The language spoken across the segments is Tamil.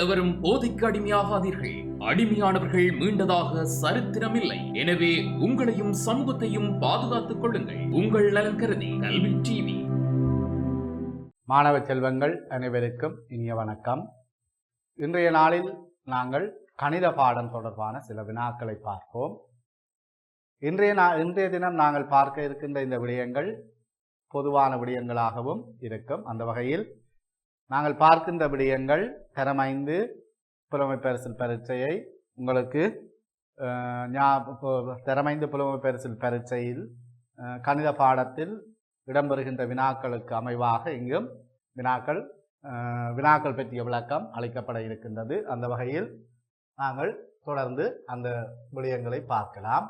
எவரும் போதைக்கு அடிமையாகாதீர்கள். அடிமையானவர்கள் மீண்டதாக சரித்திரமில்லை. எனவே உங்களையும் சமூகத்தையும் பாதுகாத்துக் கொள்ளுங்கள். உங்கள் நலன் கருதி கல்வி டிவி. மாணவ செல்வங்கள் அனைவருக்கும் இனிய வணக்கம். இன்றைய நாளில் நாங்கள் கணித பாடம் தொடர்பான சில வினாக்களை பார்ப்போம். இன்றைய தினம் நாங்கள் பார்க்க இருக்கின்ற இந்த விடயங்கள் பொதுவான விடயங்களாகவும் இருக்கும். அந்த வகையில் நாங்கள் பார்க்கின்ற விடயங்கள் தரம் 5 புலமை பரிசில் பரீட்சையை உங்களுக்கு தரம் 5 புலமை பரிசில் பரீட்சையில் கணித பாடத்தில் இடம்பெறுகின்ற வினாக்களுக்கு அமைவாக இங்கும் வினாக்கள் பற்றிய விளக்கம் அளிக்கப்பட இருக்கின்றது. அந்த வகையில் நாங்கள் தொடர்ந்து அந்த விடயங்களை பார்க்கலாம்.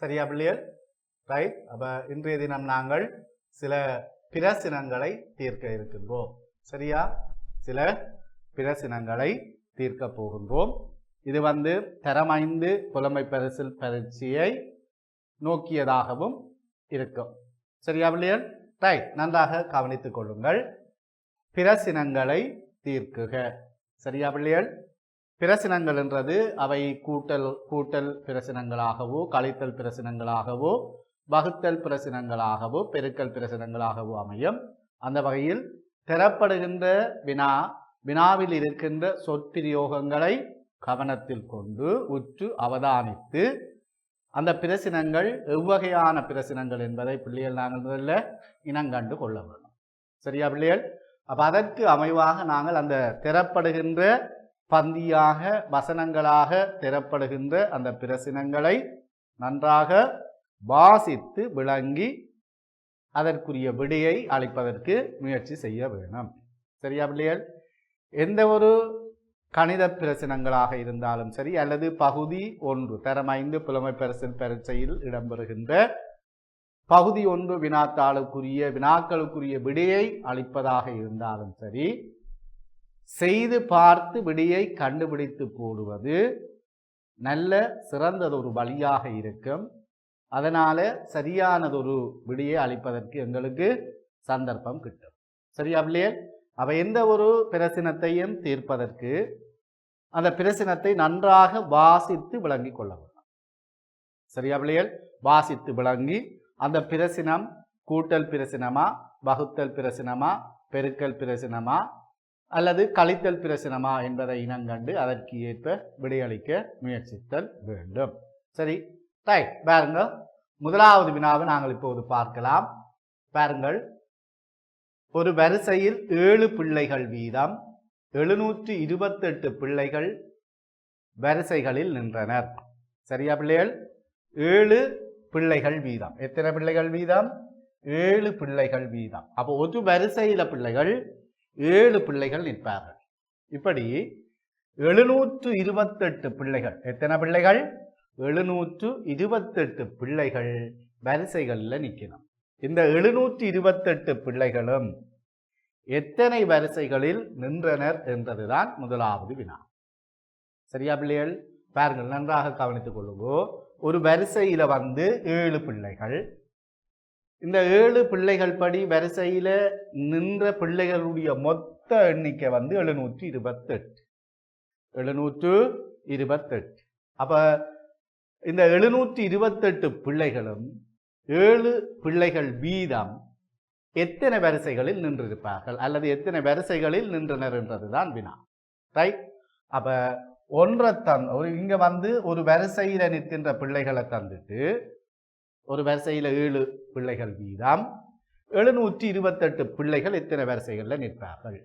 சரியா பிள்ளைகள்? ரைட். அப்போ இன்றைய தினம் நாங்கள் சில பிரசினங்களை தீர்க்க இருக்கின்றோம். சரியா? சில பிரசினங்களை தீர்க்க போகின்றோம். இது தரம் 5 புலமை பரிசில் பரீட்சையை நோக்கியதாகவும் இருக்கும். சரியா பிள்ளைகள்? ரைட். நன்றாக கவனித்துக் கொள்ளுங்கள். பிரசினங்களை தீர்க்குக. சரியா பிள்ளைகள்? பிரசினங்கள் என்றது அவை கூட்டல் பிரசினங்களாகவோ, கழித்தல் பிரசினங்களாகவோ, வகுத்தல் பிரசினங்களாகவோ, பெருக்கல் பிரசினங்களாகவோ அமையும். அந்த வகையில் பெறப்படுகின்ற வினாவில் இருக்கின்ற சொற்பிரயோகங்களை கவனத்தில் கொண்டு உற்று அவதானித்து அந்த பிரசினங்கள் எவ்வகையான பிரசினங்கள் என்பதை பிள்ளைகள் நாங்கள் முதல்ல இனங்கண்டு கொள்ள வேண்டும். சரியா பிள்ளைகள்? அப்போ அதற்கு அமைவாக நாங்கள் அந்த பெறப்படுகின்ற பந்தியாக வசனங்களாக பெறப்படுகின்ற அந்த பிரசினங்களை நன்றாக வாசித்து விளங்கி அதற்குரிய விடையை அளிப்பதற்கு முயற்சி செய்ய வேண்டும். சரியா பிள்ளைகள்? எந்த ஒரு கணித பிரசினங்களாக இருந்தாலும் சரி, அல்லது பகுதி 1 தரம் 5 புலமை பரிசில் பரீட்சையில் இடம்பெறுகின்ற பகுதி 1 வினாக்களுக்குரிய விடையை அளிப்பதாக இருந்தாலும் சரி, செய்து பார்த்து விடையை கண்டுபிடித்து போடுவது நல்ல சிறந்ததொரு வழியாக இருக்கும். அதனால சரியானதொரு விடையை அளிப்பதற்கு எங்களுக்கு சந்தர்ப்பம் கிட்டும். சரியா பிள்ளைகள்? அப்ப எந்த ஒரு பிரசினத்தையும் தீர்ப்பதற்கு அந்த பிரசினத்தை நன்றாக வாசித்து விளங்கி கொள்ள வேண்டும். சரியா பிள்ளைகள்? வாசித்து விளங்கி அந்த பிரசினம் கூட்டல் பிரசினமா, வகுத்தல் பிரசினமா, பெருக்கல் பிரசினமா அல்லது கழித்தல் பிரசினமா என்பதை இனங்கண்டு அதற்கு ஏற்ப விடையளிக்க முயற்சித்தல் வேண்டும். சரி, ரைட். பாருங்க, முதலாவது வினாவை நாங்கள் இப்போது பார்க்கலாம். பாருங்கள், ஒரு வரிசையில் 7 பிள்ளைகள் வீதம் 728 பிள்ளைகள் வரிசைகளில் நின்றனர். சரியா பிள்ளைகள்? 7 பிள்ளைகள் வீதம். எத்தனை பிள்ளைகள் வீதம்? 7 பிள்ளைகள் வீதம். அப்போ ஒரு வரிசையில பிள்ளைகள் 7 பிள்ளைகள் நிற்பார்கள். இப்படி 728 பிள்ளைகள். எத்தனை பிள்ளைகள்? 728 பிள்ளைகள் வரிசைகளில் நிற்கணும். இந்த 728 பிள்ளைகளும் எத்தனை வரிசைகளில் நின்றனர் என்றதுதான் முதலாவது வினா. சரியா பிள்ளைகள்? பாருங்கள், நன்றாக கவனித்துக் கொள்ளுங்க. ஒரு வரிசையில 7 பிள்ளைகள். இந்த 7 பிள்ளைகள் படி வரிசையில நின்ற பிள்ளைகளுடைய மொத்த எண்ணிக்கை 728. அப்ப இந்த 728 பிள்ளைகளும் 7 பிள்ளைகள் வீதம் எத்தனை வரிசைகளில் நின்றிருப்பார்கள் அல்லது எத்தனை வரிசைகளில் நின்றனர் என்றதுதான் வினா. ரைட். அப்ப இங்க ஒரு வரிசையில நிற்கின்ற பிள்ளைகளை தந்துட்டு ஒரு வரிசையில 7 பிள்ளைகள் வீதம் 728 பிள்ளைகள் எத்தனை வரிசைகளில் நிற்பார்கள்.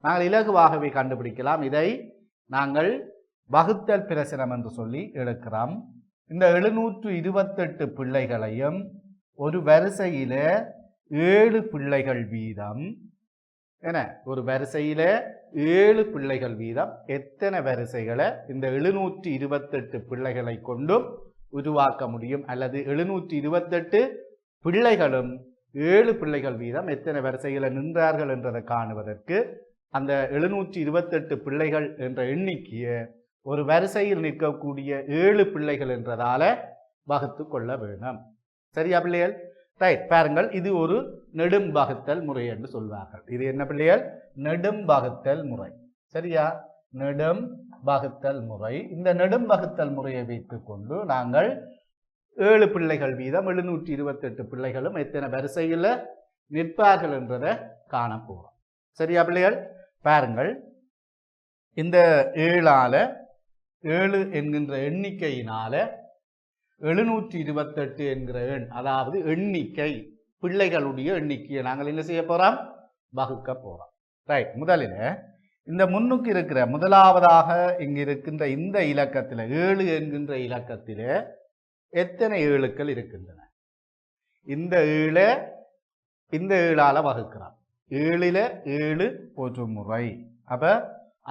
நாங்கள் இலகுவாகவே கண்டுபிடிக்கலாம். இதை நாங்கள் வகுத்தல் பிரசினம் என்று சொல்லி எடுக்கிறோம். இந்த 728 பிள்ளைகளையும் ஒரு வரிசையில 7 பிள்ளைகள் வீதம் ஒரு வரிசையில 7 பிள்ளைகள் வீதம் எத்தனை வரிசைகளை இந்த 728 பிள்ளைகளை கொண்டும் உருவாக்க முடியும், அல்லது 728 பிள்ளைகளும் 7 பிள்ளைகள் வீதம் எத்தனை வரிசைகளை நின்றார்கள் என்றதை காணுவதற்கு அந்த 728 பிள்ளைகள் என்ற எண்ணிக்கையை ஒரு வரிசையில் நிற்கக்கூடிய 7 பிள்ளைகள் என்றதால வகுத்து கொள்ள வேண்டும். சரியா பிள்ளைகள்? ரைட். பாருங்கள், இது ஒரு நெடும் வகுத்தல் முறை என்று சொல்வார்கள். இது என்ன பிள்ளைகள்? நெடும் வகுத்தல் முறை. சரியா? நெடும் வகுத்தல் முறை. இந்த நெடும் வகுத்தல் முறையை வைத்துக்கொண்டு நாங்கள் 7 பிள்ளைகள் வீதம் 728 பிள்ளைகளும் எத்தனை வரிசையில் நிற்பார்கள் என்றதை காண போகிறோம். சரியா பிள்ளைகள்? பாருங்கள், இந்த 7 என்கின்ற எண்ணிக்கையினால 728 என்கிற எண், அதாவது எண்ணிக்கை, பிள்ளைகளுடைய எண்ணிக்கையை நாங்கள் என்ன செய்ய போறோம்? வகுக்க போறோம். ரைட். முதலில் இந்த முன்னுக்கு இருக்கிற முதலாவதாக இங்கு இருக்கின்ற இந்த இலக்கத்தில் 7 என்கின்ற இலக்கத்தில் எத்தனை 7க்கள் இருக்கின்றன? இந்த 7 வகுக்கிறான். 7ல் 7 ஒரு முறை. அப்ப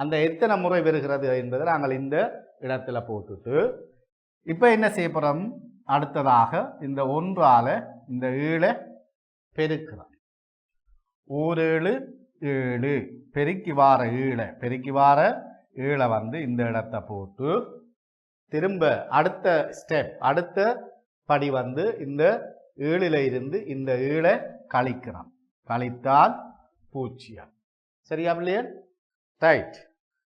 அந்த எத்தனை முறை வருகிறது என்பதை நாங்கள் இந்த இடத்துல போட்டுட்டு இப்ப என்ன செய்ய போறோம்? அடுத்ததாக இந்த 1ஆல இந்த 7 பெருக்கிறோம். 7 7 பெருக்கி வார 7 வந்து இந்த இடத்தை போட்டு திரும்ப அடுத்த ஸ்டெப், அடுத்த படி வந்து இந்த 7ல் இருந்து இந்த 7 கழிக்கிறோம். கழித்தால் 0. சரியா பிள்ளையா? ரைட்.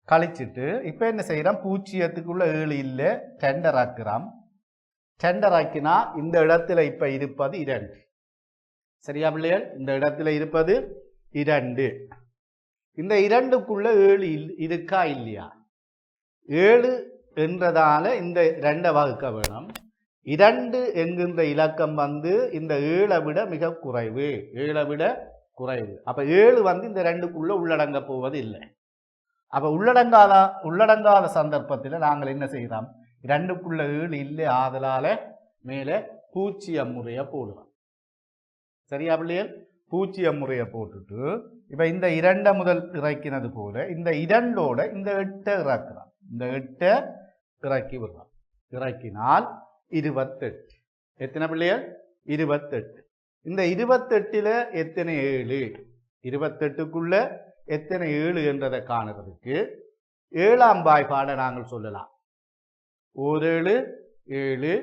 கழிச்சிட்டு இப்ப என்ன செய்யறோம்? 0க்குள்ள 7 இல்லை, 2 ஆக்குறோம். 2 ஆக்கினா இந்த இடத்துல இப்ப இருப்பது 2. சரியா பிள்ளைகள்? இந்த இடத்துல இருப்பது 2. இந்த 2க்குள்ள 7 இருக்கா இல்லையா? 7 என்றதால இந்த 2 வகுக்க வேணும். 2 என்கின்ற இலக்கம் வந்து இந்த 7 விட மிக குறைவு. 7 விட குறைவு. அப்ப 7 வந்து இந்த 2க்குள்ள உள்ளடங்க போவது இல்லை. அப்ப உள்ளடங்காத சந்தர்ப்பத்தில் நாங்கள் என்ன செய்யறோம்? 2க்குள்ள 7 இல்லை, ஆதலால மேலே 0 முறையை போடுறோம். சரியா பிள்ளைகள்? 0 முறையை போட்டுட்டு இப்ப இந்த 2 முதல் இறக்கினது போல இந்த 2ஓட இந்த 8 இறக்குறோம். இந்த 8 இறக்கி விடுறோம். இறக்கினால் 28. எத்தனை பிள்ளைகள்? 28. இந்த 28ல் எத்தனை 7? 28க்குள்ள எத்தனை 7 என்றதை காணுறதுக்கு 7ஆம் வாய்ப்பாடை நாங்கள் சொல்லலாம். 1 7 7,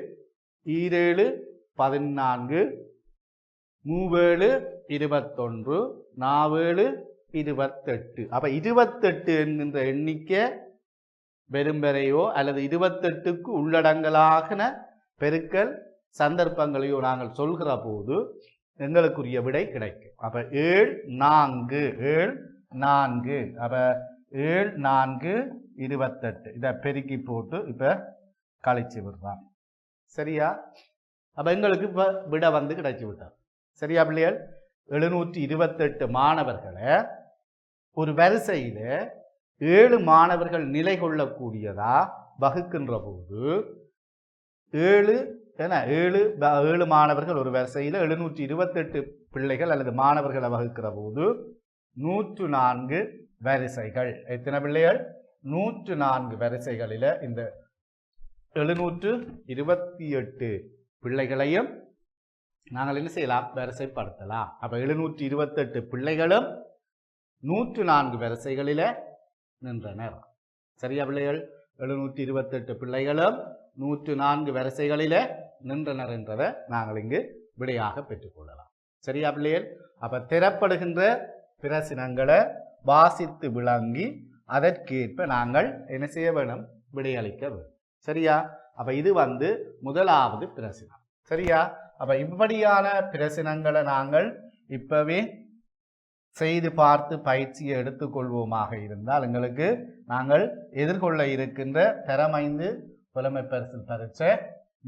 2 14, 3 21, 4 28. அப்ப 28 என்கின்ற எண்ணிக்கை பெரும்பெறையோ அல்லது 28க்கு உள்ளடங்கலாக பெருக்கல் சந்தர்ப்பங்களையோ நாங்கள் சொல்கிற போது எங்களுக்குரிய விடை கிடைக்கும். அப்ப 7 4. அப்ப 7 4 28. இதை பெருக்கி போட்டு இப்ப கழிச்சு விடுறான். சரியா? அப்ப எங்களுக்கு இப்ப விடை வந்து கிடைச்சி விட்டார். சரியா பிள்ளைகள்? 728 மாணவர்களை ஒரு வரிசையில 7 மாணவர்கள் நிலை கொள்ளக்கூடியதா வகுக்கின்ற போது 7 மாணவர்கள் ஒரு வரிசையில் 728 பிள்ளைகள் அல்லது மாணவர்களை வகுக்கிற போது 104 வரிசைகள். எத்தனை பிள்ளைகள்? 104 வரிசைகளில் இந்த 728 பிள்ளைகளையும் நாங்கள் என்ன செய்யலாம்? வரிசைப்படுத்தலாம். அப்ப 728 பிள்ளைகளும் 104 வரிசைகளில் நின்றனர். சரியா பிள்ளைகள்? 728 பிள்ளைகளும் 104 வரிசைகளில் நின்றனர் என்றதை நாங்கள் இங்கு விடையாக பெற்றுக்கொள்ளலாம். சரியா பிள்ளைகள்? அப்ப பெறப்படுகின்ற பிரசினங்களை வாசித்து விளங்கி அதற்கேற்ப நாங்கள் என்ன செய்ய வேணும்? விடையளிக்க வேணும். சரியா? அப்ப இது வந்து முதலாவது பிரசினம். சரியா? அப்ப இப்படியான பிரசினங்களை நாங்கள் இப்பவே செய்து பார்த்து பயிற்சியை எடுத்துக்கொள்வோமாக இருந்தால் எங்களுக்கு நாங்கள் எதிர்கொள்ள இருக்கின்ற தரம் 5 புலமை பரிசில் பரீட்சை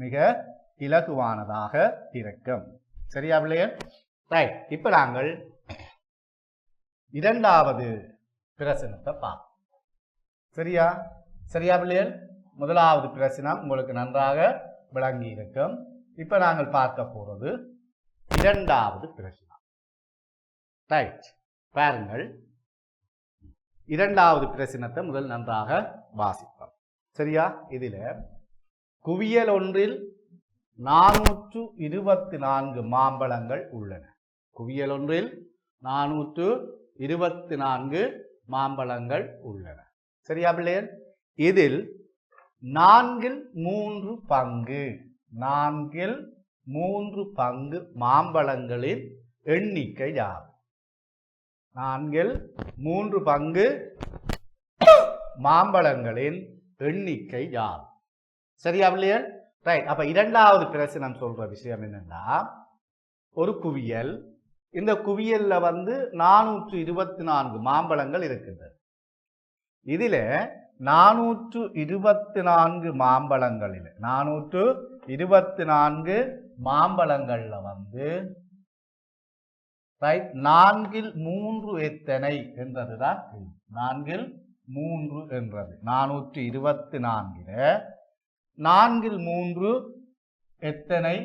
மிக இலகுவானதாக இருக்கும். சரியா பிள்ளைகள்? ரைட். இப்ப நாங்கள் இரண்டாவது பிரசனத்தை பார்ப்போம். சரியா? சரியா பிள்ளைகள்? முதலாவது பிரசனம் உங்களுக்கு நன்றாக விளங்கி இருக்கும். இப்ப நாங்கள் பார்க்க போறது இரண்டாவது பிரசனம். ரைட். பாருங்கள், இரண்டாவது பிரசனத்தை முதல் நன்றாக வாசிப்போம். சரியா? இதில் குவியல் ஒன்றில் 424 மாம்பழங்கள் உள்ளன. குவியல் ஒன்றில் 424 மாம்பழங்கள் உள்ளன. சரியா பிள்ளைகள்? இதில் 4/3 பங்கு மாம்பழங்களின் எண்ணிக்கை யார்? 4/3 பங்கு மாம்பழங்களின் எண்ணிக்கை யார்? சரியா பிள்ளைகள்? ரைட். அப்ப இரண்டாவது பிரச்சனை சொல்ற விஷயம் என்னன்னா, ஒரு குவியல், இந்த குவியல்ல 424 மாம்பழங்கள் இருக்கின்றது. இதில 424 மாம்பழங்களில் 424 மாம்பழங்கள்ல ரைட் 4/3 எத்தனை என்றதுதான் 4/3 என்றது 424 4/3 எத்தனை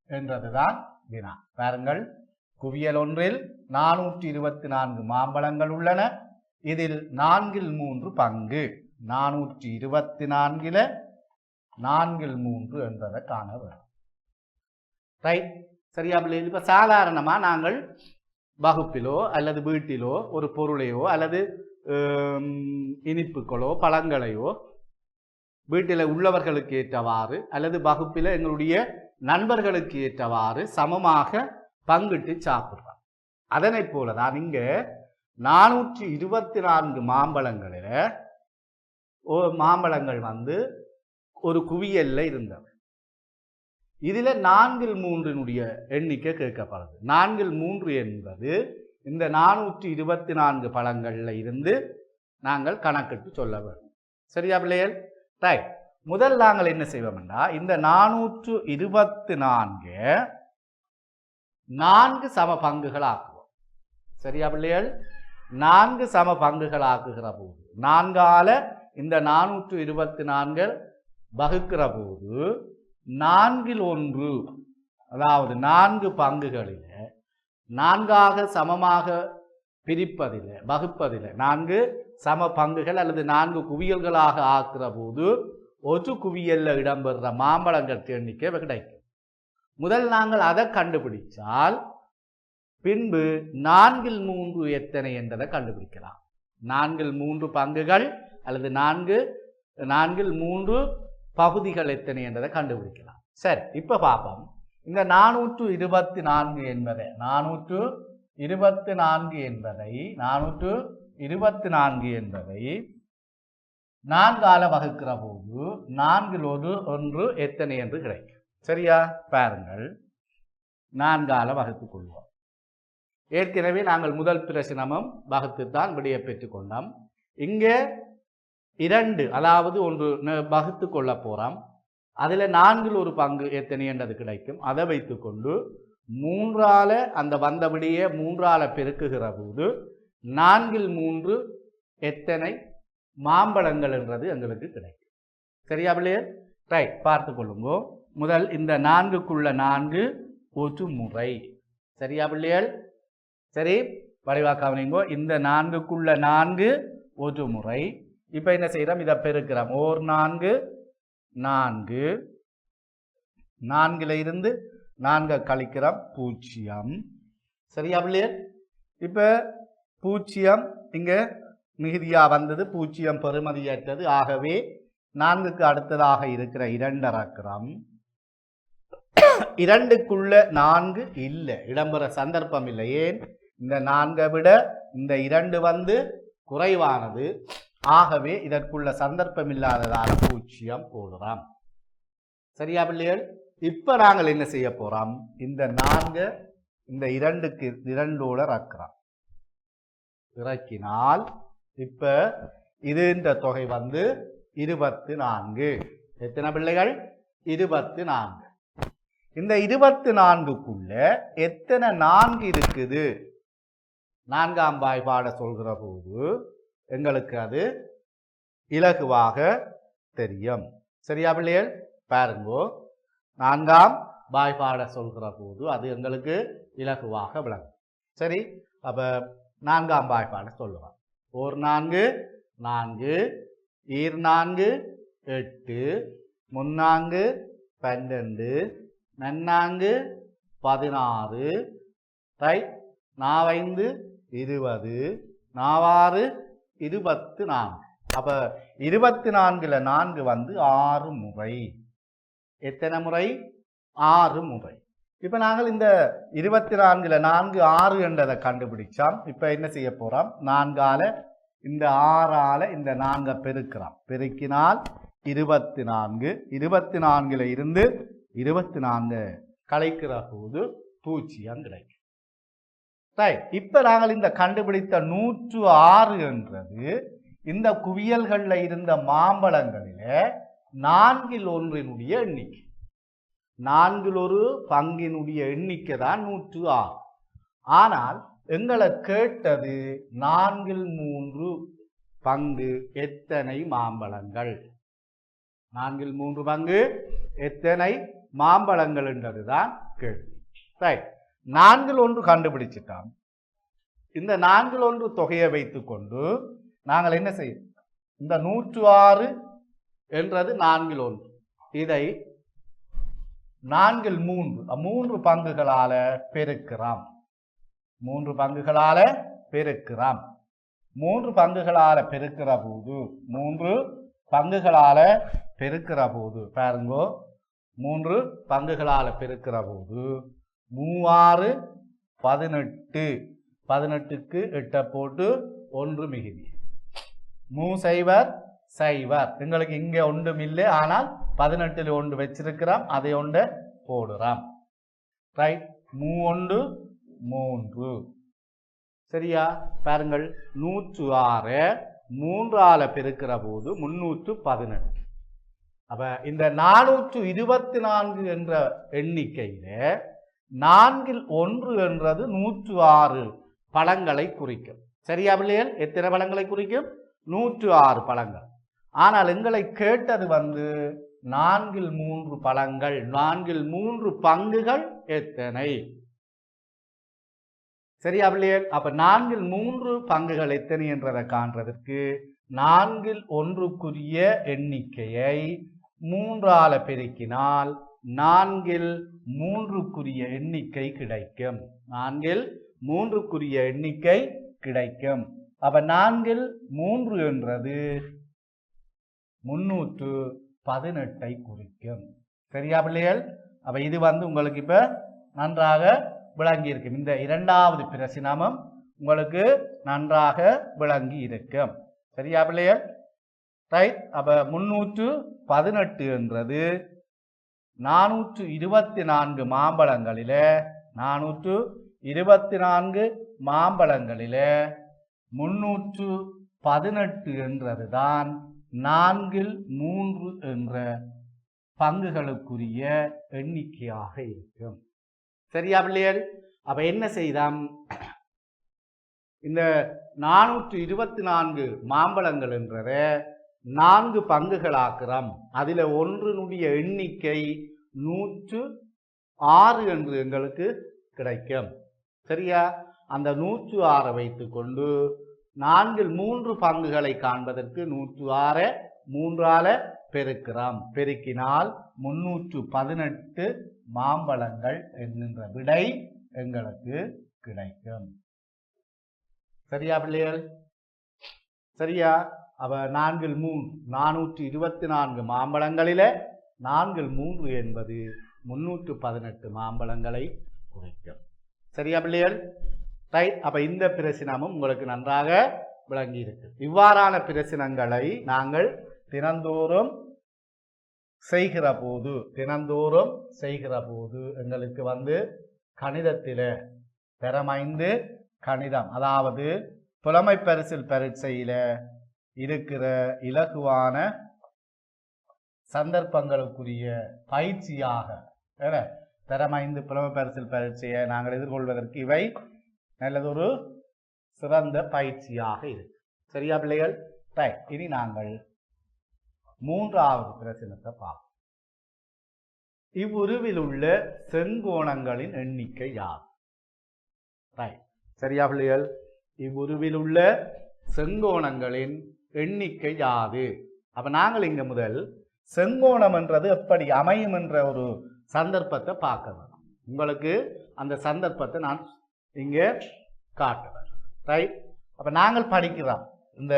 என்றதுதான் வினா. பாருங்கள், குவியல் ஒன்றில் 424 மாம்பழங்கள் உள்ளன. இதில் 4/3 பங்கு 424 4/3 என்பதை காண வேண்டும். ரைட், சரியா பிள்ளைகள்? இப்ப சாதாரணமா நாங்கள் வகுப்பிலோ அல்லது வீட்டிலோ ஒரு பொருளையோ அல்லது இனிப்புகளோ பழங்களையோ வீட்டில் உள்ளவர்களுக்கு ஏற்றவாறு அல்லது வகுப்பில் எங்களுடைய நண்பர்களுக்கு ஏற்றவாறு சமமாக பங்கிட்டு சாப்பிடுறோம். அதனை போலதான் இங்க 424 மாம்பழங்களில் மாம்பழங்கள் ஒரு குவியல்ல இருந்தது. இதுல 4/3 எண்ணிக்கை கேட்கப்படுது. 4/3 என்பது இந்த 424 பழங்கள்ல இருந்து நாங்கள் கணக்கிட்டு சொல்ல வேண்டும். சரியா பிள்ளைகள்? ரைட். முதல் நாங்கள் என்ன செய்வோம்னா, இந்த 424 4 சம பங்குகள் ஆக்குவோம். சரியா பிள்ளைகள்? 4 சம பங்குகள் ஆக்குகிற போது 4ஆல இந்த 424 வகுக்கிற போது 4/1, அதாவது 4 பங்குகளில் 4ஆக சமமாக பிரிப்பதில் வகுப்பதில் 4 சம பங்குகள் அல்லது 4 குவியல்களாக ஆக்குற போது ஒரு குவியல்ல இடம்பெறுற மாம்பழங்கள் எண்ணிக்கை கிடைக்கும். முதல் நாங்கள் அதை கண்டுபிடிச்சால் பின்பு 4/3 எத்தனை என்றதை கண்டுபிடிக்கலாம். 4/3 பங்குகள் அல்லது 4/3 பகுதிகள் எத்தனை என்றதை கண்டுபிடிக்கலாம். சரி, இப்ப பார்ப்போம். இந்த 424 என்பதை 424 என்பதை 4ஆல வகுக்கிற போது 4/1 எத்தனை என்று கிடைக்கும். சரியா? பாருங்கள், 4ஆல வகுத்துக் கொள்வோம். ஏற்கனவே நாங்கள் முதல் பிரச்சனமும் வகுத்துத்தான் விடையை பெற்றுக் கொண்டோம். இங்கே 2, அதாவது ஒன்று வகுத்து கொள்ள போறோம். அதுல 4/1 பங்கு எத்தனை என்றது கிடைக்கும். அதை வைத்துக்கொண்டு 3ஆல அந்த வந்த விடையை 3ஆல பெருக்குகிற போது 4/3 எத்தனை மாம்பழங்கள் என்றது எங்களுக்கு கிடைக்கும். சரியா பிள்ளையே? ரைட், பார்த்து கொள்ளுங்க. முதல் இந்த 4க்குள்ள 4 ஒரு முறை. சரியா பிள்ளைகள்? சரி, வடிவாக்கவனிங்கோ. இந்த 4க்குள்ள 4 ஒரு முறை. இப்ப என்ன செய்யறோம்? இதை பெருக்கிறோம். 4 4 4ல இருந்து 4 கழிக்கிறோம் 0. சரியா பிள்ளைகள்? இப்ப 0 இங்க மிகுதியா வந்தது, 0 பெறுமதியற்றது. ஆகவே 4க்கு அடுத்ததாக இருக்கிற 2 இறக்கிறோம். 2க்குள்ள 4 இல்லை, இடம்பெற சந்தர்ப்பம் இல்லை. ஏன்? இந்த 4 விட இந்த 2 குறைவானது. ஆகவே இதற்குள்ள சந்தர்ப்பம் இல்லாததால 0 போடுறோம். சரியா பிள்ளைகள்? இப்ப நாங்கள் என்ன செய்ய போறோம்? இந்த 4 இந்த 2க்கு 2ஓட இறக்கிறோம். இறக்கினால் இப்ப இது இந்த தொகை 24. எத்தனை பிள்ளைகள்? 24. இந்த 24க்குள்ள எத்தனை 4 இருக்குது? 4ஆம் வாய்ப்பாட சொல்கிற போது எங்களுக்கு அது இலகுவாக தெரியும். சரியா பிள்ளைகள்? பாருங்கோ, 4ஆம் வாய்ப்பாட சொல்கிற போது அது எங்களுக்கு இலகுவாக விளங்கும். சரி, அப்ப 4ஆம் வாய்ப்பாட சொல்லுவாங்க. 1 4 4, 2 4 8, 3 4 12, 4 16, ரைட், 4 5 20, 4 24. அப்ப 24ல 4 6 முறை. எத்தனை முறை? 6 முறை. இப்ப நாங்கள் இந்த 24ல 4 6 என்றதை கண்டுபிடிச்சோம். இப்ப என்ன செய்ய போறோம்? 4ஆல இந்த 6ஆல இந்த 4 பெருக்கிறோம். பெருக்கினால் 24. 24ல் இருந்து 24 கழிக்கிற போது 0 கிடைக்கும். இப்ப நாங்கள் இந்த கண்டுபிடித்த 106 என்றது இந்த குவியல்கள்ல இருந்த மாம்பழங்களில 4ல் 1 எண்ணிக்கை. 4ல் 1 பங்கினுடைய எண்ணிக்கை தான் 106. ஆனால் எங்களை கேட்டது 4ல் 3 பங்கு எத்தனை மாம்பழங்கள், 4ல் 3 பங்கு எத்தனை மாம்பழங்கள் என்றதுதான் கேள்வி. 4ல் 1 கண்டுபிடிச்சிட்டோம். இந்த 4ல் 1 தொகையை வைத்துக்கொண்டு நாங்கள் என்ன செய்யும், இந்த 106 என்றது 4ல் 1, இதை 4ல் 3 பங்குகளால பெருக்கிறோம். 3 பங்குகளால பெருக்கிறோம். 3 பங்குகளால பெருக்கிற போது 3 பங்குகளால பெருக்கிற போது பாருங்கோ, 3 பங்குகளால பெருக்கிற போது 3 6 18. 18க்கு 8 போட்டு 1 மிகுதி. 3 0 எங்களுக்கு இங்கே ஒன்றும் இல்லை, ஆனால் 18ல் 1 வச்சிருக்கிறோம், அதை 1 போடுறோம். ரைட். 3 1 3. சரியா? பாருங்கள், 106 3ஆல பெருக்கிற போது 318. அப்ப இந்த 424 என்ற எண்ணிக்கையில 4ல் 1 என்றது 106 பழங்களை குறிக்கும். சரியா பிள்ளைகள்? எத்தனை பழங்களை குறிக்கும்? 106 பழங்கள். ஆனால் எங்களை கேட்டது 4ல் 3 பழங்கள், 4ல் 3 பங்குகள் எத்தனை? சரியா பிள்ளைகள்? அப்ப 4ல் 3 பங்குகள் எத்தனை என்றதை காண்றதற்கு 4ல் 1க்குரிய எண்ணிக்கையை 3ஆல பெருக்கினால் 4ல் 3க்குரிய எண்ணிக்கை கிடைக்கும். 4ல் 3க்குரிய எண்ணிக்கை கிடைக்கும். அப்ப 4ல் 3 என்றது 318 குறிக்கும். சரியா பிள்ளைகள்? அப்ப இது உங்களுக்கு இப்ப நன்றாக விளங்கி இருக்கும். இந்த இரண்டாவது பிரசினமும் உங்களுக்கு நன்றாக விளங்கி இருக்கும். சரியா பிள்ளைகள்? ரைட். அப்ப 318 என்றது 424 மாம்பழங்களில 424 மாம்பழங்களில 318 என்றதுதான் 4ல் 3 என்ற பங்குகளுக்குரிய எண்ணிக்கையாக இருக்கும். சரியா பிள்ளைகள்? அப்ப என்ன செய்தாம், இந்த 424 மாம்பழங்கள் என்றத 4 பங்குகளாக்குறோம். அதுல ஒன்றினுடைய எண்ணிக்கை 106 என்று எங்களுக்கு கிடைக்கும். சரியா? அந்த 106 வைத்துக்கொண்டு 4ல் 3 பங்குகளை காண்பதற்கு 106 3ஆல பெருக்கிறோம். பெருக்கினால் 318 மாம்பழங்கள் என்கின்ற விடை எங்களுக்கு கிடைக்கும். சரியா பிள்ளைகள்? சரியா? அப்ப 4ல் 3 424 மாம்பழங்களில 4ல் 3 என்பது 318 மாம்பழங்களை குறிக்கும். சரியா பிள்ளைகள்? ரைட். அப்ப இந்த பிரசினமும் உங்களுக்கு நன்றாக விளங்கி இருக்கு. இவ்வாறான பிரசினங்களை நாங்கள் தினந்தோறும் செய்கிற போது எங்களுக்கு கணிதத்தில தரம்5 கணிதம், அதாவது புலமை பரிசில் பரீட்சையில இருக்கிற இலகுவான சந்தர்ப்பங்களுக்குரிய பயிற்சியாக தரம்5 புலமை பரிசில் பரீட்சையை நாங்கள் எதிர்கொள்வதற்கு இவை நல்லதொரு சிறந்த பயிற்சியாக இருக்கு. சரியா பிள்ளைகள்? இனி நாங்கள் 3வது பிரச்சனத்தை பார்ப்போம். இவ்வுருவில் உள்ள செங்கோணங்களின் எண்ணிக்கை யார்? சரியா பிள்ளைகள்? இவ்வுருவில் உள்ள செங்கோணங்களின் எண்ணிக்கை யாது? அப்ப நாங்கள் இங்க முதல் செங்கோணம் என்றது எப்படி அமையும் என்ற ஒரு சந்தர்ப்பத்தை பார்க்க வேணும். உங்களுக்கு அந்த சந்தர்ப்பத்தை நான் இங்க காட்டுவேன். ரைட். அப்ப நாங்கள் படிக்கிறோம் இந்த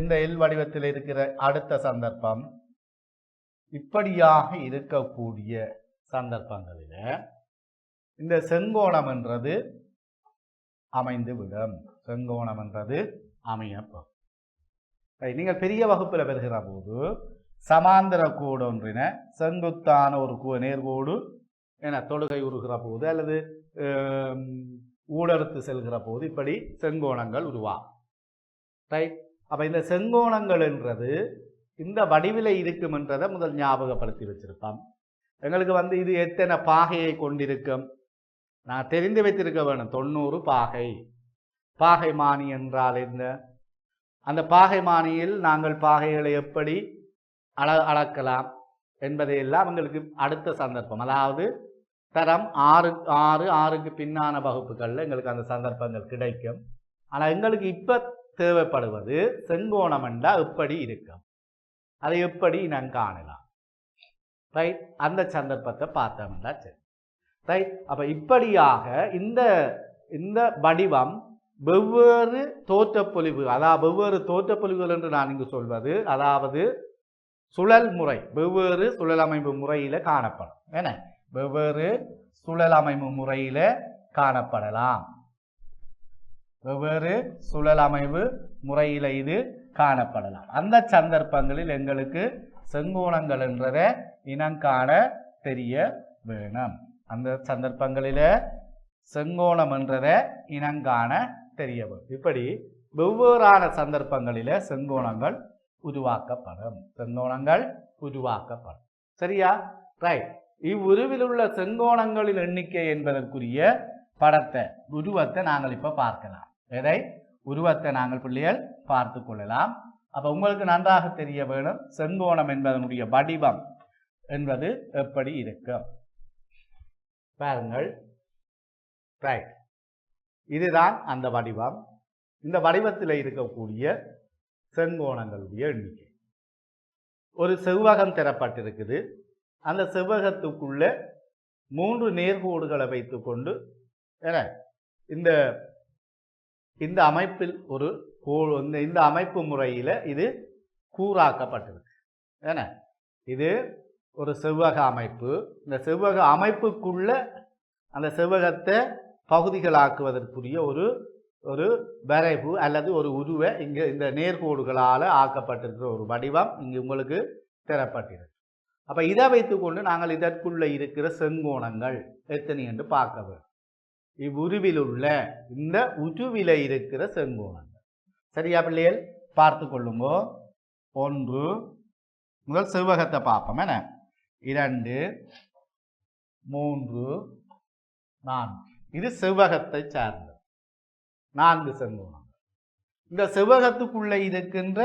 இந்த எல் வடிவத்தில் இருக்கிற அடுத்த சந்தர்ப்பம் இப்படியாக இருக்கக்கூடிய சந்தர்ப்பங்களில் இந்த செங்கோணம் என்றது அமைந்து விடும். செங்கோணம் என்றது அமையப்படும். நீங்கள் பெரிய வகுப்பில் பெறுகிற போது சமாந்தர கோடு ஒன்றின செங்குத்தான ஒரு நேர்கோடு என தொழுகை உருகிற போது அல்லது ஊடறுத்து செல்கிற போது இப்படி செங்கோணங்கள் உருவாகும். ரைட். அப்போ இந்த செங்கோணங்கள் என்றது இந்த வடிவில் இருக்கும் என்றதை முதல் ஞாபகப்படுத்தி வச்சிருப்போம். எங்களுக்கு இது எத்தனை பாகையை கொண்டிருக்கும் நான் தெரிந்து வைத்திருக்க வேணும். 90 பாகை. பாகைமானி என்றால் என்ன? அந்த பாகைமானியில் நாங்கள் பாகைகளை எப்படி அளக்கலாம் என்பதையெல்லாம் எங்களுக்கு அடுத்த சந்தர்ப்பம், அதாவது தரம் 6க்கு பின்னான வகுப்புகளில் எங்களுக்கு அந்த சந்தர்ப்பங்கள் கிடைக்கும். ஆனால் எங்களுக்கு இப்போ தேவைப்படுவது செங்கோணம் என்றால் எப்படி இருக்கும், அதை எப்படி நான் காணலாம். ரைட். அந்த சந்தர்ப்பத்தை பார்த்தோம்னா சரி. ரைட். அப்போ இப்படியாக இந்த வடிவம் வெவ்வேறு தோற்றப்பொலிவு, அதாவது வெவ்வேறு தோற்றப்பொலிவுகள் என்று நான் இங்கு சொல்வது, அதாவது சுழல் முறை, வெவ்வேறு சுழலமைப்பு முறையில் காணப்படும். என்ன? வெவ்வேறு சுழலமைப்பு முறையில் காணப்படலாம். வெவ்வேறு சுழலமைவு முறையில் இது காணப்படலாம். அந்த சந்தர்ப்பங்களில் எங்களுக்கு செங்கோணங்கள் என்றதை இனங்காண தெரிய வேணும். அந்த சந்தர்ப்பங்களில் செங்கோணம் என்றதை இனங்காண தெரிய வேணும். இப்படி வெவ்வேறான சந்தர்ப்பங்களில் செங்கோணங்கள் உருவாக்கப்படும். செங்கோணங்கள் உருவாக்கப்படும். சரியா? ரைட். இவ்வுருவில் உள்ள செங்கோணங்களின் எண்ணிக்கை என்பதற்குரிய படத்தை, உருவத்தை நாங்கள் இப்போ பார்க்கலாம். எதை? உருவத்தை நாங்கள் பிள்ளைகள் பார்த்து கொள்ளலாம். அப்போ உங்களுக்கு நன்றாக தெரிய வேணும் செங்கோணம் என்பதனுடைய வடிவம் என்பது எப்படி இருக்கும். பாருங்கள். ரைட். இதுதான் அந்த வடிவம். இந்த வடிவத்தில் இருக்கக்கூடிய செங்கோணங்களுடைய எண்ணிக்கை. ஒரு செவ்வகம் தரப்பட்டிருக்குது. அந்த செவ்வகத்துக்குள்ள 3 நேர்கோடுகளை வைத்துக்கொண்டு இந்த அமைப்பில் ஒரு இந்த அமைப்பு முறையில் இது கூறாக்கப்பட்டிருக்கு. இது ஒரு செவ்வக அமைப்பு. இந்த செவ்வக அமைப்புக்குள்ள அந்த செவ்வகத்தை பகுதிகளாக்குவதற்குரிய ஒரு வரைவு அல்லது ஒரு உருவை இங்கே இந்த நேர்கோடுகளால் ஆக்கப்பட்டிருக்கிற ஒரு வடிவம் இங்கே உங்களுக்கு தரப்பட்டிருக்கு. அப்போ இதை வைத்துக்கொண்டு நாங்கள் இதற்குள்ள இருக்கிற செங்கோணங்கள் எத்தனை என்று பார்க்க வேண்டும். இவ்வுருவில் உள்ள இந்த உருவில இருக்கிற செங்கோணங்கள். சரியா பிள்ளைகள்? பார்த்து கொள்ளுங்கோ. 1 முதல் செவ்வகத்தை பார்ப்போம். 2 3 4. இது செவ்வகத்தை சார்ந்த 4 செங்கோணம். இந்த செவ்வகத்துக்குள்ள இருக்கின்ற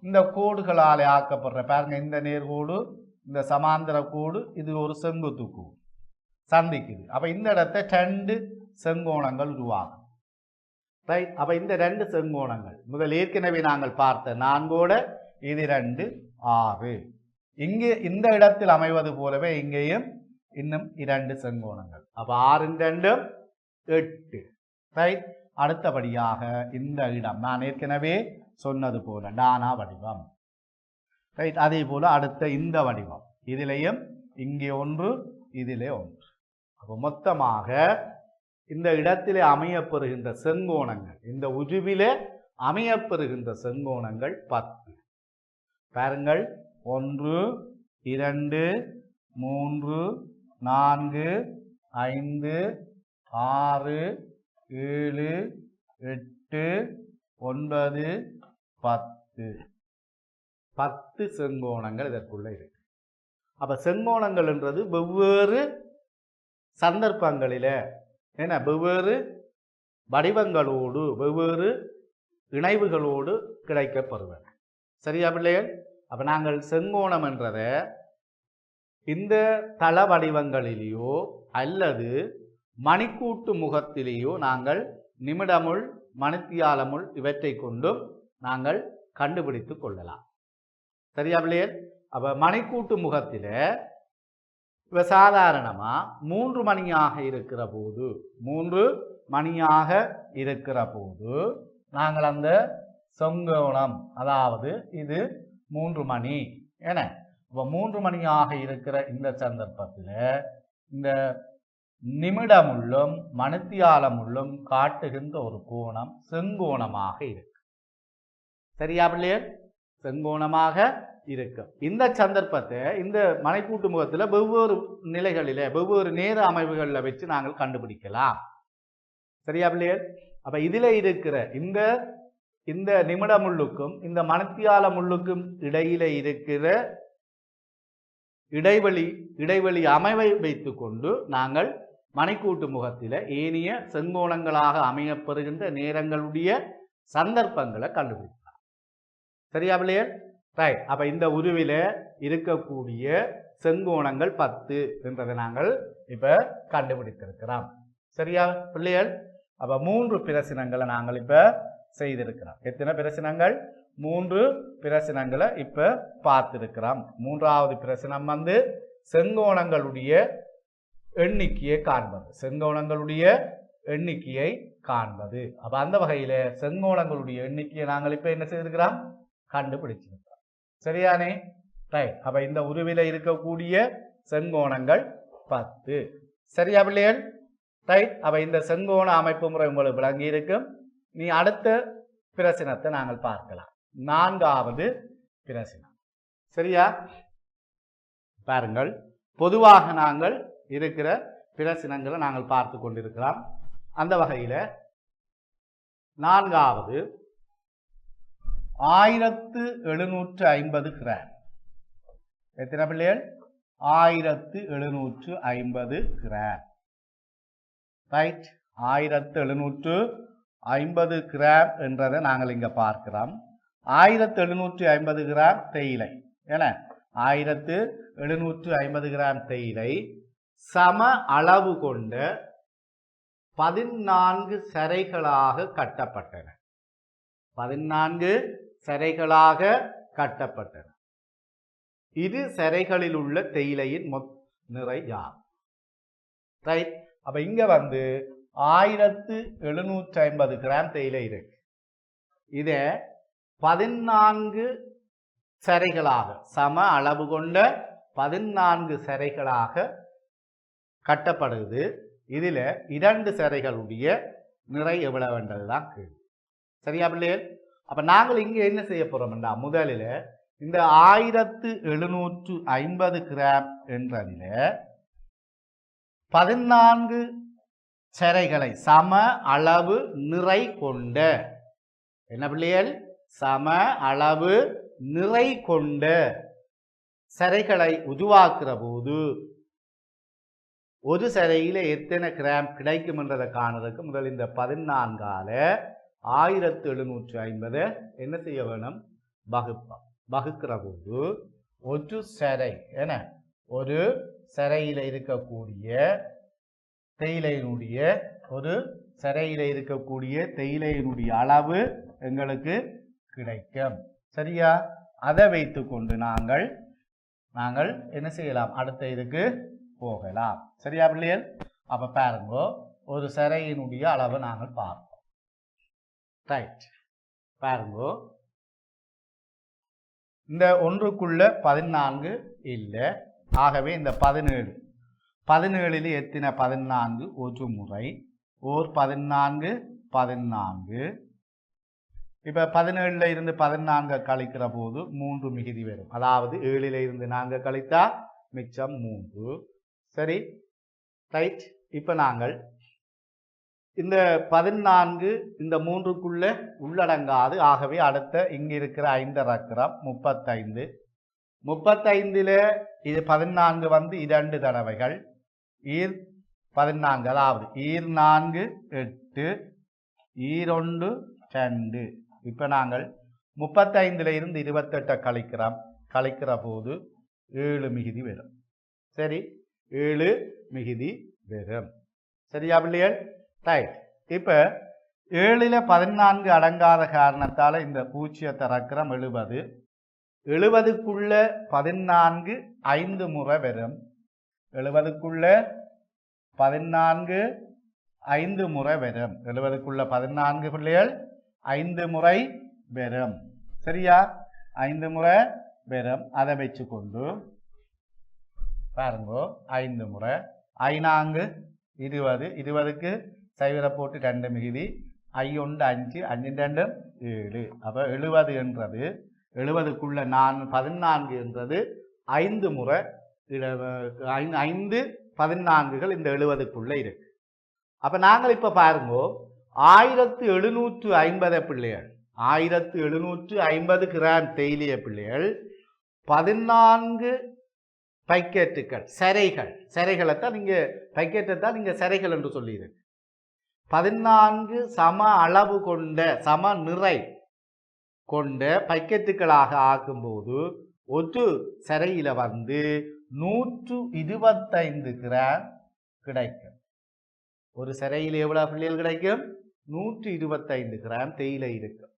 இந்த கோடுகளால் ஆக்கப்படுற பாருங்க, இந்த நேர்கோடு, இந்த சமாந்தர கோடு, இது ஒரு செங்குத்து கோடு சந்திக்குது. அப்ப இந்த இடத்தை 2 செங்கோணங்கள் உருவாகும். ரைட். அப்ப இந்த 2 செங்கோணங்கள் முதல் ஏற்கனவே நாங்கள் பார்த்த 4ஓட இது 2 6. இங்கே இந்த இடத்தில் அமைவது போலவே இங்கேயும் இன்னும் 2 செங்கோணங்கள். அப்ப 6 2 8. ரைட். அடுத்தபடியாக இந்த இடம் நான் ஏற்கனவே சொன்னது போல டானா வடிவம். ரைட். அதே போல அடுத்த இந்த வடிவம், இதிலையும் இங்கே 1 இதிலே 1. அப்போ மொத்தமாக இந்த இடத்திலே அமையப்பெறுகின்ற செங்கோணங்கள், இந்த உருவிலே அமையப்பெறுகின்ற செங்கோணங்கள் 10. பாருங்கள். 1 2 3 4 5 6 7 8 9 10. 10 செங்கோணங்கள் இதற்குள்ள இருக்கு. அப்ப செங்கோணங்கள் என்றது வெவ்வேறு சந்தர்ப்பங்களில வெவ்வேறு வடிவங்களோடு வெவ்வேறு இணைவுகளோடு கிடைக்கப்படுவன. சரியா பிள்ளைகள்? அப்ப நாங்கள் செங்கோணம் என்றதை இந்த தள வடிவங்களிலேயோ அல்லது மணிக்கூட்டு முகத்திலேயோ நாங்கள் நிமிடமுள் மணித்தியாலமுள் இவற்றை கொண்டும் நாங்கள் கண்டுபிடித்து கொள்ளலாம். சரியா பிள்ளைகள்? அப்ப மணிக்கூட்டு முகத்தில் இப்போ சாதாரணமாக 3 மணியாக இருக்கிற போது 3 மணியாக இருக்கிற போது நாங்கள் அந்த செங்கோணம், அதாவது இது 3 மணி இப்போ 3 மணியாக இருக்கிற இந்த சந்தர்ப்பத்தில் இந்த நிமிடமுள்ளும் மணித்தியாலமுள்ளும் காட்டுகின்ற ஒரு கோணம் செங்கோணமாக இருக்கு. சரியா பிள்ளையர்? செங்கோணமாக இருக்கும். இந்த சந்தர்ப்பத்தை இந்த மனைக்கூட்டு முகத்தில் வெவ்வேறு நிலைகளில வெவ்வேறு நேர அமைவுகளில் வச்சு நாங்கள் கண்டுபிடிக்கலாம். சரியா பிள்ளையர்? அப்ப இதுல இருக்கிற இந்த நிமிட முள்ளுக்கும் இந்த மணித்தியால முள்ளுக்கும் இடையில இருக்கிற இடைவெளி அமைவை வைத்துக் கொண்டு நாங்கள் மனைக்கூட்டு முகத்தில ஏனைய செங்கோணங்களாக அமையப்பெறுகின்ற நேரங்களுடைய சந்தர்ப்பங்களை கண்டுபிடிக்கலாம். சரியா பிள்ளையர்? ரைட். அப்ப இந்த உருவில இருக்கக்கூடிய செங்கோணங்கள் 10 என்றதை நாங்கள் இப்ப கண்டுபிடித்திருக்கிறோம். சரியா பிள்ளையர்? அப்ப 3 பிரசனங்களை நாங்கள் இப்ப செய்திருக்கிறோம். எத்தனை பிரசனங்கள்? 3 பிரசனங்களை இப்ப பார்த்திருக்கிறோம். 3வது பிரசனம் செங்கோணங்களுடைய எண்ணிக்கையை காண்பது. செங்கோணங்களுடைய எண்ணிக்கையை காண்பது. அப்ப அந்த வகையில செங்கோணங்களுடைய எண்ணிக்கையை நாங்கள் இப்ப என்ன செய்திருக்கிறோம்? கண்டுபிடிச்சிருக்கிறோம். சரியானே? ரைட். அப்ப இந்த உருவில இருக்கக்கூடிய செங்கோணங்கள் 10. சரியா பிள்ளைகள்? ரைட். அப்ப இந்த செங்கோண அமைப்பு முறை உங்களுக்கு விளங்கி இருக்கும். நீ அடுத்த பிரசனத்தை நாங்கள் பார்க்கலாம். 4வது பிரசனம். சரியா? பாருங்கள், பொதுவாக நாங்கள் இருக்கிற பிரசனங்களை நாங்கள் பார்த்து கொண்டிருக்கிறோம். அந்த வகையில 4வது 1750 கிராம். எத்தனை பிள்ளைகள்? 1750 கிராம். ரைட். 1750 கிராம் என்றதை நாங்கள் இங்க பார்க்கிறோம். 1750 கிராம் தேயிலை. ஏன 1750 கிராம் தேயிலை சம அளவு கொண்ட 14 சரைகளாக கட்டப்பட்டன. 14 சரைகளாக கட்டப்பட்டன. இரு சரைகளில் உள்ள தேயிலையின் நிறை யார்? ரைட். அப்ப இங்க 1750 கிராம் தேயிலை இருக்கு. இத 14 சரைகளாக சம அளவு கொண்ட 14 சரைகளாக கட்டப்படுது. இதுல 2 சரைகளுடைய நிறை எவ்வளவு என்றதுதான் கேள்வி. சரியா பிள்ளைகள்? அப்ப நாங்கள் இங்க என்ன செய்ய போறோம்னா, முதலில் இந்த 1750 கிராம் என்றதில 14 சரைகளை சம அளவு நிறை கொண்ட, என்ன பிள்ளைகள்? சம அளவு நிறை கொண்ட சரைகளை உருவாக்குற போது ஒரு சரையில எத்தனை கிராம் கிடைக்கும் என்றதை காணுறதுக்கு முதல் இந்த 14ஆல 1750 என்ன செய்ய வேணும்? வகுக்கிற போது ஒரு சரை, என ஒரு சரையில இருக்கக்கூடிய தேயிலையினுடைய தேயிலையினுடைய அளவு எங்களுக்கு கிடைக்கும். சரியா? அதை வைத்துக் கொண்டு நாங்கள் என்ன செய்யலாம்? அடுத்த இதுக்கு போகலாம். சரியா பிள்ளைகள்? அப்ப பாருங்க, ஒரு சரையினுடைய அளவை நாங்கள் பார்ப்போம். ரைட். பாருங்க, இந்த ஒன்றுக்குள்ள 14 இல்லை. ஆகவே இந்த 17 எத்தனை 14 ஒரு முறை ஓர் 14 14. இப்ப 17ல இருந்து 14 கழிக்கிற போது 3 மிகுதி வரும். அதாவது 7ல இருந்து 4 கழித்தா மிச்சம் 3. சரி, ரைட். இப்ப நாங்கள் இந்த 14 இந்த 3க்குள்ள உள்ளடங்காது. ஆகவே அடுத்த இங்க இருக்கிற 5 இறக்கிறோம். 35. 35ல இது 14 2 தடவைகள். ஈர் 14, அதாவது ஈர் 4 8, ஈர் 1 2. இப்ப நாங்கள் 35ல இருந்து 28 கழிக்கிற போது 7 மிகுதி வரும். சரி, 7 மிகுதி வரும். சரியா பிள்ளைகள்? ரைட். இப்ப 7ல 14 அடங்காத காரணத்தால இந்த பூச்சியத்தை இறக்கிறோம். 70. 70க்குள்ள 14 5 முறை வரும். 70க்குள்ள 14 5 முறை வரும். 70க்குள்ள 14 பிள்ளைகள் 5 முறை வரும். சரியா? 5 முறை வரும். அதை வச்சுக்கொண்டு பாருங்க, 5 முறை 5 20 20க்கு சைவரை போட்டு 2 மிகுதி 5 5 5 2 7 அப்போ 70 என்றது 70க்குள்ள 14 என்றது 5 முறை 5 14கள் இந்த 70க்குள்ள இருக்கு. அப்ப நாங்கள் இப்ப பாருங்க 1750 பிள்ளைகள் 1750 கிராம் தேயிலைய பிள்ளைகள் 14 பைக்கெட்டுகள் சிறைகளைத்தான் நீங்க பைக்கெட்டை தான் நீங்க சிறைகள் என்று சொல்லியிருக்கு. 14 சம அளவு கொண்ட சம நிறை கொண்ட பைக்கெட்டுகளாக ஆக்கும்போது ஒரு சிறையில வந்து 125 கிராம் கிடைக்கும். ஒரு சிறையில் எவ்வளவு பிள்ளைகள் கிடைக்கும்? 125 கிராம் தேயிலை இருக்கும்.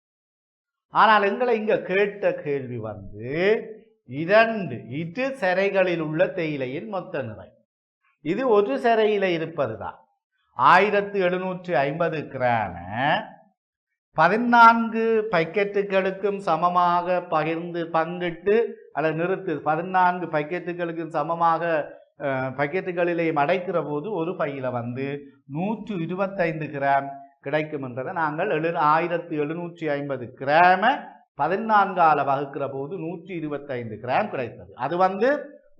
ஆனால் எங்களை இங்க கேட்ட கேள்வி வந்து 2 சிறைகளில் உள்ள தேயிலையின் மொத்த நிறை. இது ஒரு சிறையில இருப்பதுதான் 1750 கிராம 14 பைக்கெட்டுகளுக்கும் சமமாக பங்கிட்டு அல்லது நிறுத்து 14 பைக்கெட்டுகளுக்கும் சமமாக பைக்கெட்டுகளிலேயும் அடைக்கிற போது ஒரு பையில வந்து 125 கிராம் கிடைக்கும் என்றதை நாங்கள் 1750 கிராம 14ஆல வகுக்கிற போது 125 கிராம் கிடைத்தது. அது வந்து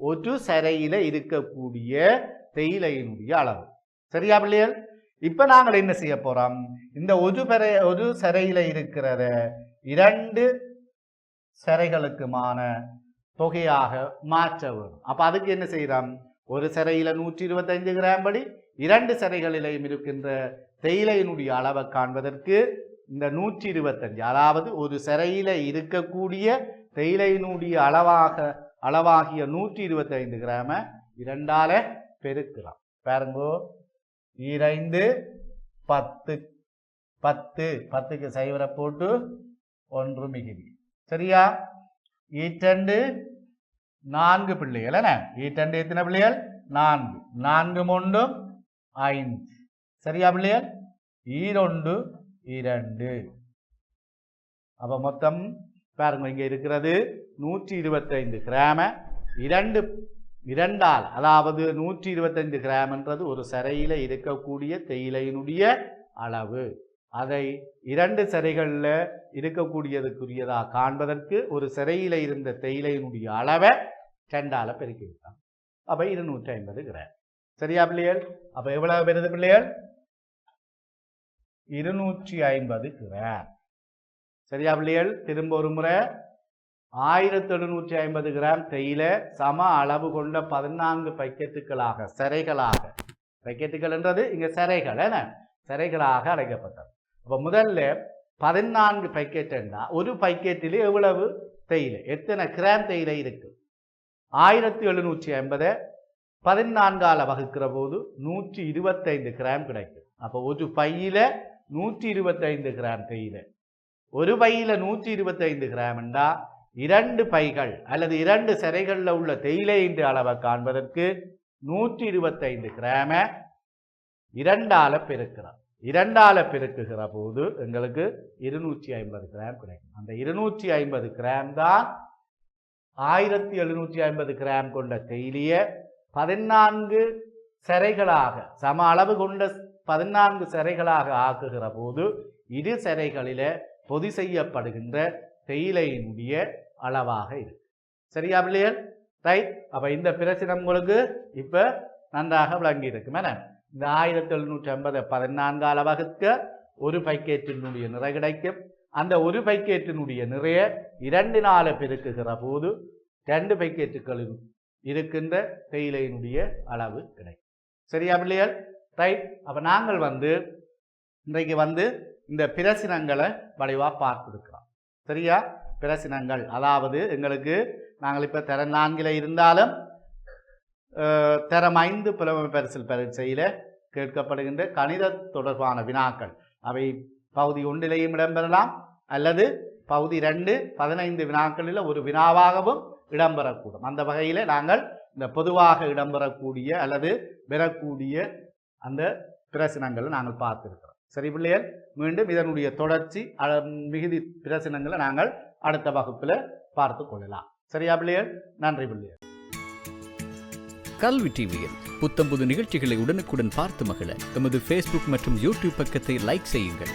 ஒரு சிறையில இருக்கக்கூடிய தேயிலையினுடைய அளவு. சரியா பிள்ளைகள்? இப்ப நாங்கள் என்ன செய்ய போறோம்? இந்த ஒரு சிறையில இருக்கிறத 2 சிறைகளுக்குமான தொகையாக மாற்ற வேணும். அப்ப அதுக்கு என்ன செய்யறோம்? ஒரு சிறையில 125 கிராம் படி 2 சிறைகளிலையும் இருக்கின்ற தேயிலையினுடைய அளவை காண்பதற்கு இந்த 125 அதாவது ஒரு சிறையில இருக்கக்கூடிய தேயிலையினுடைய அளவாகிய 125 கிராம 2ஆல பெருக்கலாம். பாருங்கோ 2 10 10க்கு சைவரை போட்டு 1 மிகுதி. சரியா? 2 4 பிள்ளைகள் என்ன? 2 எத்தனை பிள்ளைகள்? 4 4 3 5. சரியா பிள்ளைகள்? 2 2. அப்ப மொத்தம் பாருங்க இங்க இருக்கிறது 125 கிராம 2ஆல் அதாவது 125 கிராம் என்றது ஒரு சிறையில இருக்கக்கூடிய தேயிலையினுடைய அளவு. அதை 2 சிறைகள்ல இருக்கக்கூடியதுக்குரியதாக காண்பதற்கு ஒரு சிறையில இருந்த தேயிலையினுடைய அளவை 2ஆல பெருக்கி விட்டான். அப்ப 250 கிராம். சரியா பிள்ளைகள்? அப்ப எவ்வளவு பெறுது பிள்ளைகள்? 250 கிராம். சரியா பிள்ளைகள்? திரும்ப ஒரு முறை 1750 கிராம் தேயிலை சம அளவு கொண்ட 14 பைக்கெட்டுகளாக சிறைகளாக பைக்கெட்டுகள் என்றது இங்க சிறைகள் என்ன சிறைகளாக அடைக்கப்பட்டது. அப்ப முதல்ல 14 பைக்கெட் என்றா ஒரு பைக்கெட்டில் எவ்வளவு தேயிலை எத்தனை கிராம் தேயிலை இருக்கு? 1750 14ஆல வகுக்கிற போது 125 கிராம் கிடைக்கும். அப்போ ஒரு பையில 125 கிராம் தேயிலை. ஒரு பையில 125 கிராம் என்றா 2 பைகள் அல்லது 2 சிறைகளில் உள்ள தேயிலையின் அளவை காண்பதற்கு 125 கிராம 2ஆல பெருக்கிறோம். 2ஆல பெருக்குகிற போது எங்களுக்கு 250 கிராம் கிடைக்கும். அந்த 250 கிராம் தான் 1750 கிராம் கொண்ட தேயிலைய 14 சிறைகளாக சம அளவு கொண்ட 14 சிறைகளாக ஆக்குகிற போது 2 சிறைகளில பொதி செய்யப்படுகின்ற தேயிலையினுடைய அளவாக இருக்கு. சரியா பிள்ளைகள்? ரைட். அப்ப இந்த பிரச்சனை உங்களுக்கு இப்ப நன்றாக விளங்கி இருக்கும். இந்த 1750 14ஆல வகுக்க ஒரு பைக்கெட்டினுடைய நிறை கிடைக்கும். அந்த ஒரு பைக்கெட்டினுடைய நிறைய 2ஆல பெருக்குகிற போது 2 பைக்கெட்டுகளில் இருக்கின்ற தேயிலையினுடைய அளவு கிடைக்கும். சரியா பிள்ளைகள்? ரைட். அப்ப நாங்கள் இன்றைக்கு இந்த பிரசினங்களை வடிவா பார்த்துருக்கிறோம். சரியா? பிரசினங்கள் அதாவது எங்களுக்கு நாங்கள் இப்ப தரம் 4ல இருந்தாலும் தரம் 5 புலமை பரிசில் பரீட்சையில கேட்கப்படுகின்ற கணித தொடர்பான வினாக்கள் அவை பகுதி 1லேயும் இடம்பெறலாம் அல்லது பகுதி 2 15 வினாக்களில் ஒரு வினாவாகவும் இடம்பெறக்கூடும். அந்த வகையில நாங்கள் இந்த பொதுவாக இடம்பெறக்கூடிய அல்லது பெறக்கூடிய அந்த பிரசனங்களை நாங்கள் பார்த்திருக்கிறோம். சரி பிள்ளைகள்? மீண்டும் இதனுடைய தொடர்ச்சி மிகுதி பிரசனங்களை நாங்கள் அடுத்த வகுப்புல பார்த்து கொள்ளலாம். சரியா பிள்ளைகள்? நன்றி பிள்ளைகள். கல்வி டிவியில் புத்தம்புது நிகழ்ச்சிகளை உடனுக்குடன் பார்த்து மகிழ எமது ஃபேஸ்புக் மற்றும் யூடியூப் பக்கத்தை லைக் செய்யுங்கள்.